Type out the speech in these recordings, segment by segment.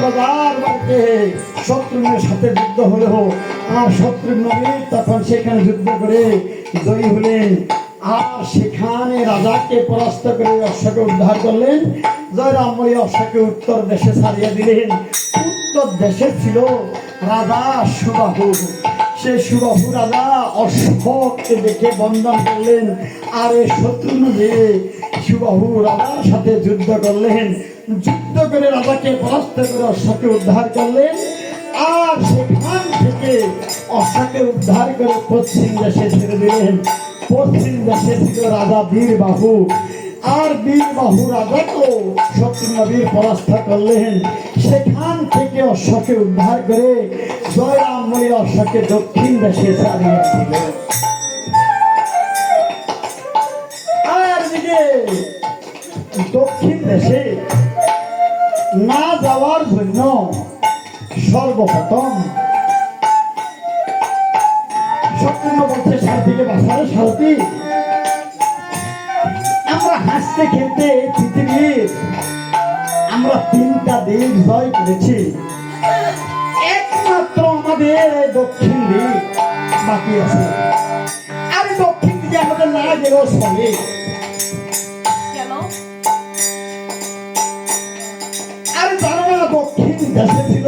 রাজার বাড়িতে শত্রুঘ্নের সাথে যুদ্ধ হলো। আর শত্রুঘ্ন তখন সেখানে যুদ্ধ করে জয়ী হলেন। আর সেখানে রাজাকে পরাস্ত করে অশ্বকে উদ্ধার করলেন। জয়রাম বলে অশ্বকে উত্তর দেশে ছাড়িয়ে দিলেন। উত্তর দেশে ছিল রাজা সুবাহু। সে সুবাহু রাজা অশ্বকে দেখে বন্দন করলেন। আর এই শত্রুঘ্ন যে সুবাহু রাজার সাথে যুদ্ধ করলেন। যুদ্ধ করে রাজাকে পরাস্ত করে অশ্বকে উদ্ধার করলেন। আর সেখান থেকে অশ্বকে উদ্ধার করে পশ্চিম দেশে ছেড়ে দিলেন। পশ্চিম দেশে ছিল রাজা বীরবাহু। আর বীরবাহু রাজাকে শত্রুঘ্ন পরাস্ত করলেন। সেখান থেকে অশ্বকে উদ্ধার করে জয়রাম বলে অশ্বকে দক্ষিণ দেশে ছাড়িয়ে দিলেন। আর দিকে দক্ষিণ দেশে না যাওয়ার জন্য সর্বপ্রথম শত্রুঘ্ন বলছে সারথীকে বাঁচারে সারথী, আমরা হাসতে খেলতে পৃথিবীর আমরা 3টা দিক জয় করেছি, একমাত্র আমাদের দক্ষিণ দিক বাকি আছে। আর দক্ষিণ দিকে আমাদের না গেলেও চলে। আর জানো না দক্ষিণ দেশে ছিল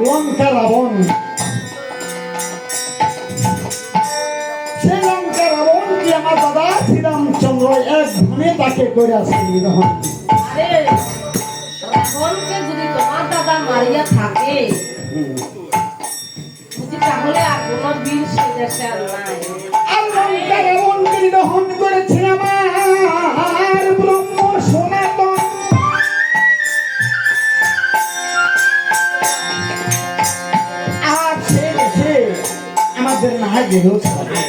লঙ্কা রাবণ। সেই লঙ্কা রাবণকে আমার দাদা শ্রীরামচন্দ্র এক ধনে তাকে করে আসেন। রাবণকে যদি তোমার দাদা মারিয়া থাকে তাহলে আর কোন বীর সে দেশে আর নাই। আর লঙ্কা রাবণকে দহন করেছে আমার ব্রহ্ম সনাতন। আর সে দেশে আমাদের না গেলেও চলে।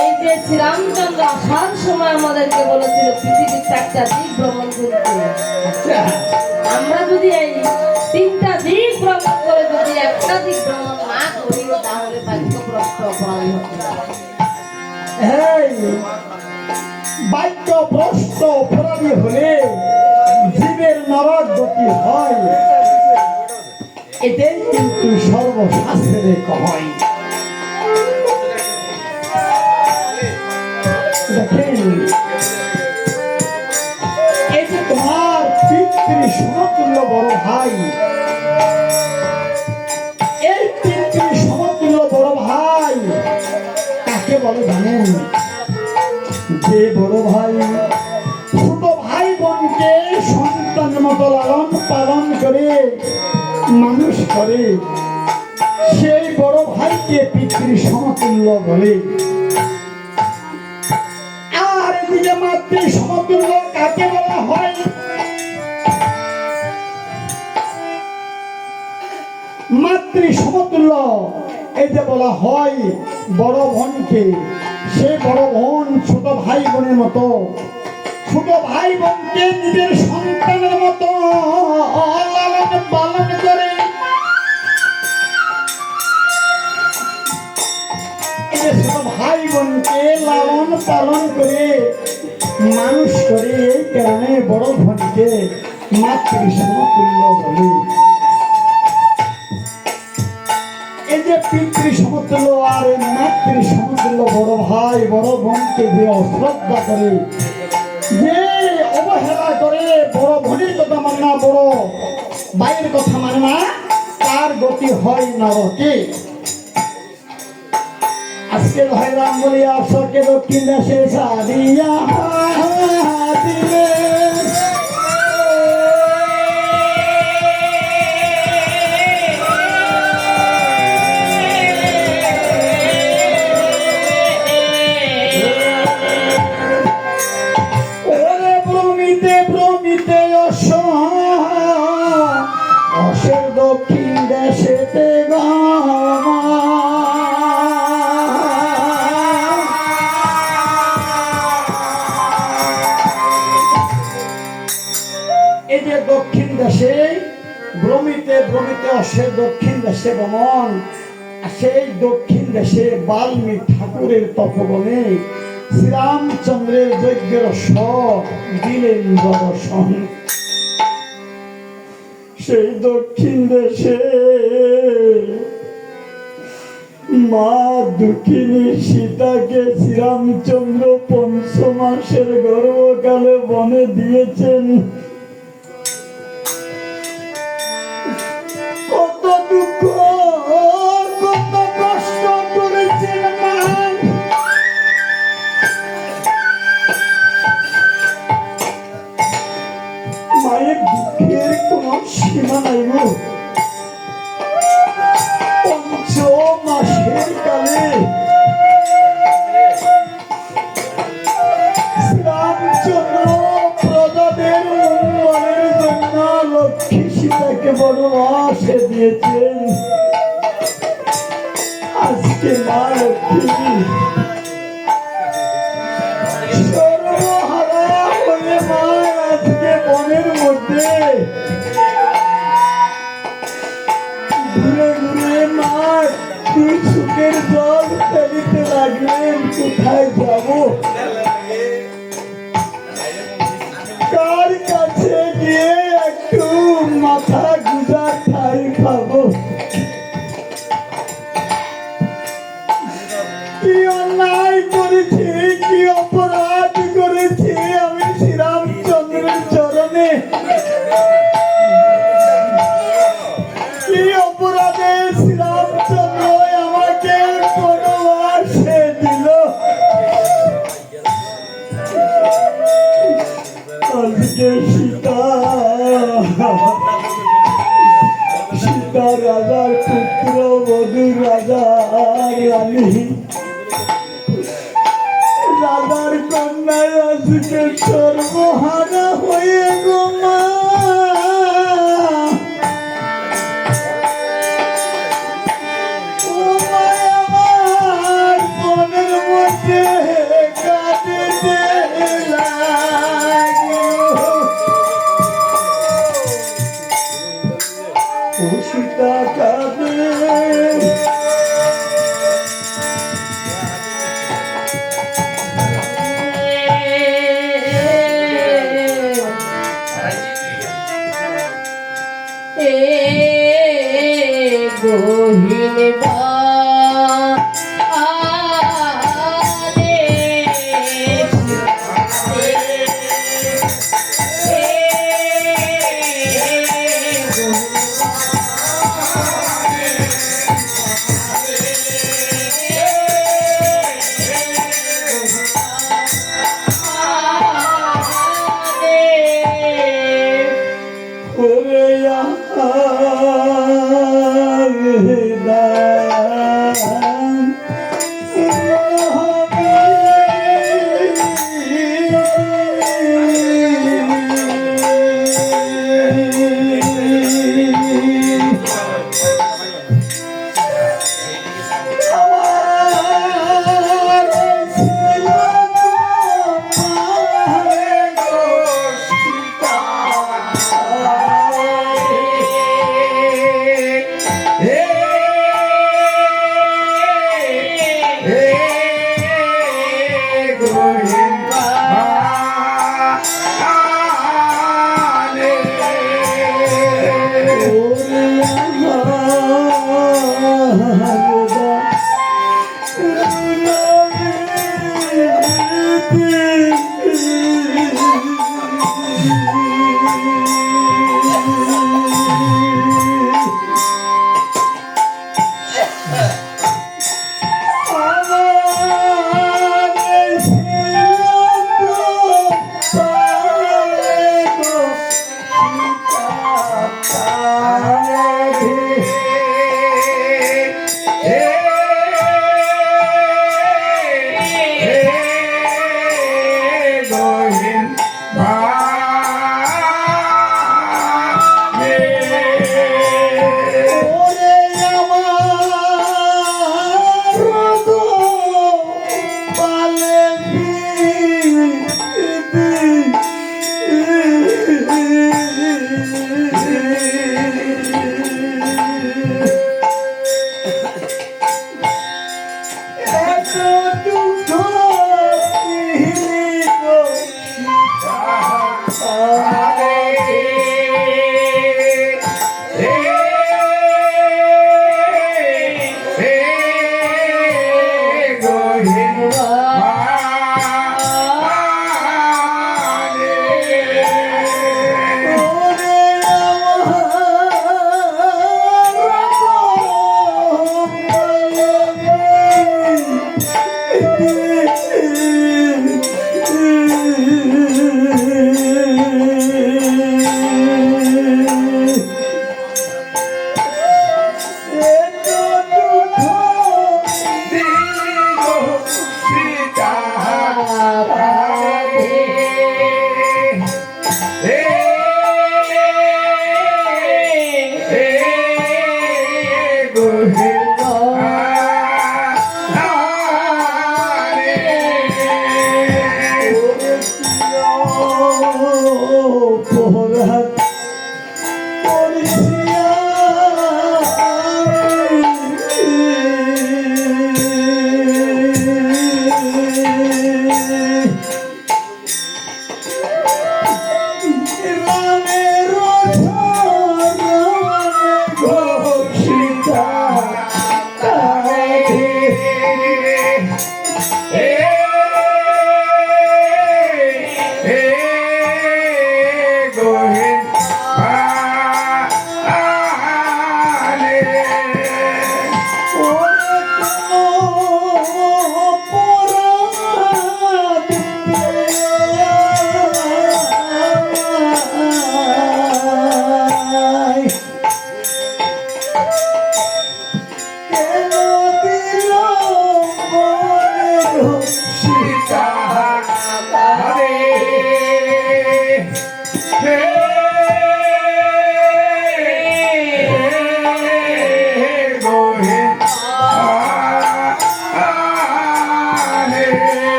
এই যে শ্রীরামচন্দ্র আসার সময় আমাদেরকে বলেছিল পৃথিবীর 4টা দিক ভ্রমণ করতে। আমরা যদি এই 3টা দিক ভ্রমণ করে যদি একটা দিক ভ্রমণ না করি তাহলে বাক্যভ্রষ্ট অপরাধী হতে পারে। বাক্যভ্রষ্ট অপরাধী হলে জীবের নরক গতি হয়, এটাই কিন্তু সর্বশাস্ত্রে কয়। দেখেন এই যে তোমার পিতৃ সমতুল্য বড় ভাই, এই পিতৃ সমতুল্য বড় ভাই কাকে বলে জানেন? যে বড় ভাই ছোট ভাই বোনকে সন্তানের মতো লালন পালন করে মানুষ করে, সেই বড় ভাইকে পিতৃ সমতুল্য বলে। আর এদিকে মাতৃ সমতুল্য কাকে বলা হয়? মাতৃ সমতুল্য এই যে বলা হয় বড় বোনকে, সে বড় বোন ছোট ভাই বোনের মতো, ছোট ভাই বোনকে নিজের সন্তানের মতো লালন পালন করে। ছোট ভাই বোনকে লালন পালন করে মানুষ করে, এই কারণে বড় বোনকে মাতৃ সমতুল্য বলে। এই যে পিতৃ সমতুল্য আর মাতৃ সমতুল্য বড় ভাই বড় বোনকে যে অশ্রদ্ধা করে, যে অবহেলা করে, বড় বোনের কথা মানে না, বড় ভাইয়ের কথা মানে না, তার গতি হয় নরকে। আজকে ভাইরাম বলিয়া অশ্বকে দক্ষিণ দেশে ছাড়িয়া দিলে। ওরে ভ্রমিতে ভ্রমিতে অশের দক্ষিণ দেশেতে এই যে দক্ষিণ দেশে ভ্রমিতে ভ্রমিতে অশের দক্ষিণ দেশে ভ্রমণ, সেই দক্ষিণ দেশে বাল্মীকি ঠাকুরের তপবনে শ্রীরামচন্দ্রের যজ্ঞের স্বর দিলেন দর্শন। সেই দক্ষিণ দেশে মা দুঃখিনী সীতাকে শ্রীরামচন্দ্র ৫ মাসের গর্ভকালে বনে দিয়েছেন। কত দুঃখ কত কষ্ট করেছেন মা। মায়ের দুঃখের কোন সীমা নাই গো। ৫ মাসের কালে শ্রীরামচন্দ্র প্রজাদের মঙ্গলের জন্য লক্ষ্মী সীতাকে বনবাসে দিয়েছেন। আজকে মা লক্ষ্মী সর্বহারা হয়ে মা আজকে বনের মধ্যে ঘুরে ঘুরে মা দুই চোখের জল ফেলিতে লাগলেন। কোথায় যাব, কার কাছে গিয়ে একটু মাথা গুজা ঠাই খাবো? কি অন্যায় করেছি, কি অপরাধ করেছি আমি শ্রীরামচন্দ্রের চরণে? কি অপরাধে শ্রীরামচন্দ্র আমাকে বনবাসে দিল? আজকে সীতা রাজার পুত্র বধূ রাজা রানী রাজার কন্যায় আজকে সর্বহারা হয়ে গো মা। ও মা আমার মনের মধ্যে কাঁদিতে লাগলো। ও সীতা কাঁদে গহীন ওরে আ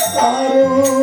কারণ